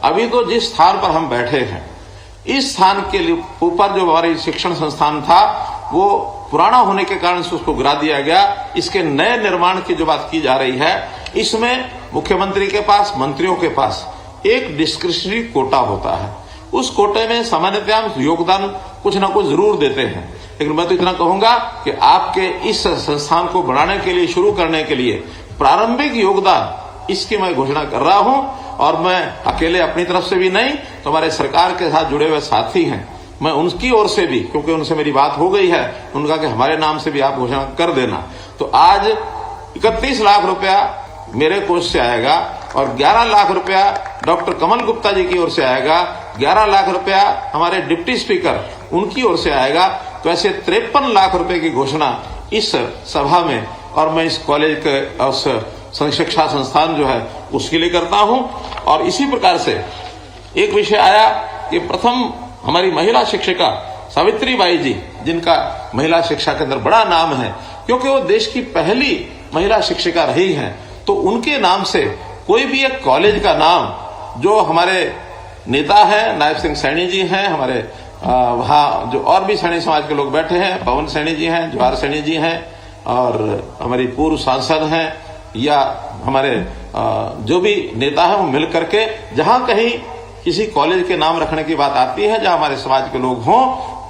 अभी तो जिस स्थान पर हम बैठे हैं, इस स्थान के ऊपर जो हमारी शिक्षण संस्थान था वो पुराना होने के कारण से उसको गिरा दिया गया। इसके नए निर्माण की जो बात की जा रही है, इसमें मुख्यमंत्री के पास, मंत्रियों के पास एक डिस्क्रिशनरी कोटा होता है। उस कोटे में सामान्यतः योगदान कुछ ना कुछ जरूर देते हैं, लेकिन मैं तो इतना कहूंगा कि आपके इस संस्थान को बढ़ाने के लिए, शुरू करने के लिए प्रारंभिक योगदान इसकी मैं घोषणा कर रहा हूं। और मैं अकेले अपनी तरफ से भी नहीं, तो हमारे सरकार के साथ जुड़े हुए साथी हैं, मैं उनकी ओर से भी, क्योंकि उनसे मेरी बात हो गई है, उनका कि हमारे नाम से भी आप घोषणा कर देना। तो आज 31 लाख रुपया मेरे कोष से आएगा और 11 लाख रुपया डॉक्टर कमल गुप्ता जी की ओर से आएगा, 11 लाख रुपया हमारे डिप्टी स्पीकर उनकी ओर से आएगा। तो ऐसे 53 लाख रुपए की घोषणा इस सभा में, और मैं इस कॉलेज के उस शिक्षा संस्थान जो है उसके लिए करता हूं। और इसी प्रकार से एक विषय आया कि प्रथम हमारी महिला शिक्षिका सावित्रीबाई जी, जिनका महिला शिक्षा के अंदर बड़ा नाम है क्योंकि वो देश की पहली महिला शिक्षिका रही हैं, तो उनके नाम से कोई भी एक कॉलेज का नाम, जो हमारे नेता हैं, नायब सिंह सैनी जी हैं, हमारे वहां जो और भी सैनी समाज के लोग बैठे हैं, पवन सैनी जी हैं, जवाहर सैनी जी हैं, और हमारी पूर्व सांसद हैं, या हमारे जो भी नेता हैं, वो मिल करके जहां कहीं किसी कॉलेज के नाम रखने की बात आती है, जहां हमारे समाज के लोग हों,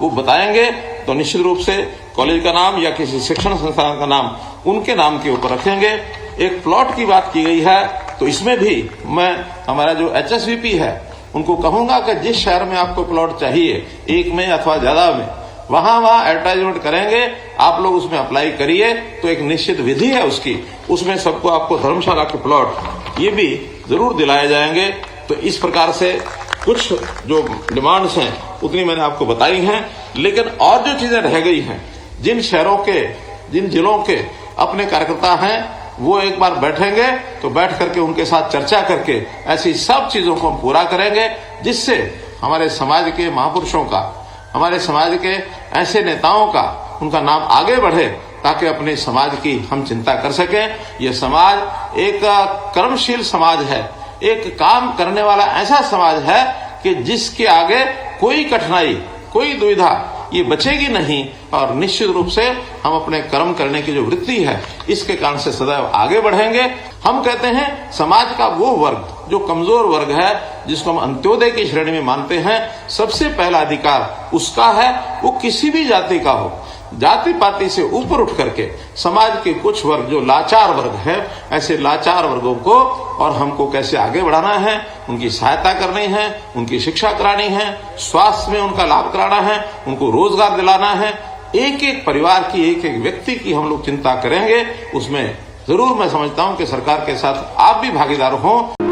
वो बताएंगे, तो निश्चित रूप से कॉलेज का नाम या किसी शिक्षण संस्थान का नाम उनके नाम के ऊपर रखेंगे। एक प्लॉट की बात की गई है, तो इसमें भी मैं हमारा जो HSVP है उनको कहूंगा कि जिस शहर में आपको प्लॉट चाहिए, एक में अथवा ज्यादा में, वहां एडवर्टाइजमेंट करेंगे, आप लोग उसमें अप्लाई करिए। तो एक निश्चित विधि है उसकी, उसमें सबको आपको धर्मशाला के प्लॉट ये भी जरूर दिलाए जाएंगे। तो इस प्रकार से कुछ जो डिमांड्स हैं उतनी मैंने आपको बताई हैं, लेकिन और जो चीजें रह गई हैं, जिन शहरों के, जिन जिलों के अपने कार्यकर्ता हैं, वो एक बार बैठेंगे, तो बैठ करके उनके साथ चर्चा करके ऐसी सब चीजों को हम पूरा करेंगे, जिससे हमारे समाज के महापुरुषों का, हमारे समाज के ऐसे नेताओं का, उनका नाम आगे बढ़े, ताकि अपने समाज की हम चिंता कर सकें। ये समाज एक कर्मशील समाज है, एक काम करने वाला ऐसा समाज है कि जिसके आगे कोई कठिनाई, कोई दुविधा ये बचेगी नहीं। और निश्चित रूप से हम अपने कर्म करने की जो वृत्ति है, इसके कारण से सदैव आगे बढ़ेंगे। हम कहते हैं समाज का वो वर्ग जो कमजोर वर्ग है, जिसको हम अंत्योदय की श्रेणी में मानते हैं, सबसे पहला अधिकार उसका है, वो किसी भी जाति का हो। जाति पाति से ऊपर उठ करके समाज के कुछ वर्ग जो लाचार वर्ग है, ऐसे लाचार वर्गों को और हमको कैसे आगे बढ़ाना है, उनकी सहायता करनी है, उनकी शिक्षा करानी है, स्वास्थ्य में उनका लाभ कराना है, उनको रोजगार दिलाना है। एक एक परिवार की, एक एक व्यक्ति की हम लोग चिंता करेंगे। उसमें जरूर मैं समझता हूं कि सरकार के साथ आप भी भागीदार हों।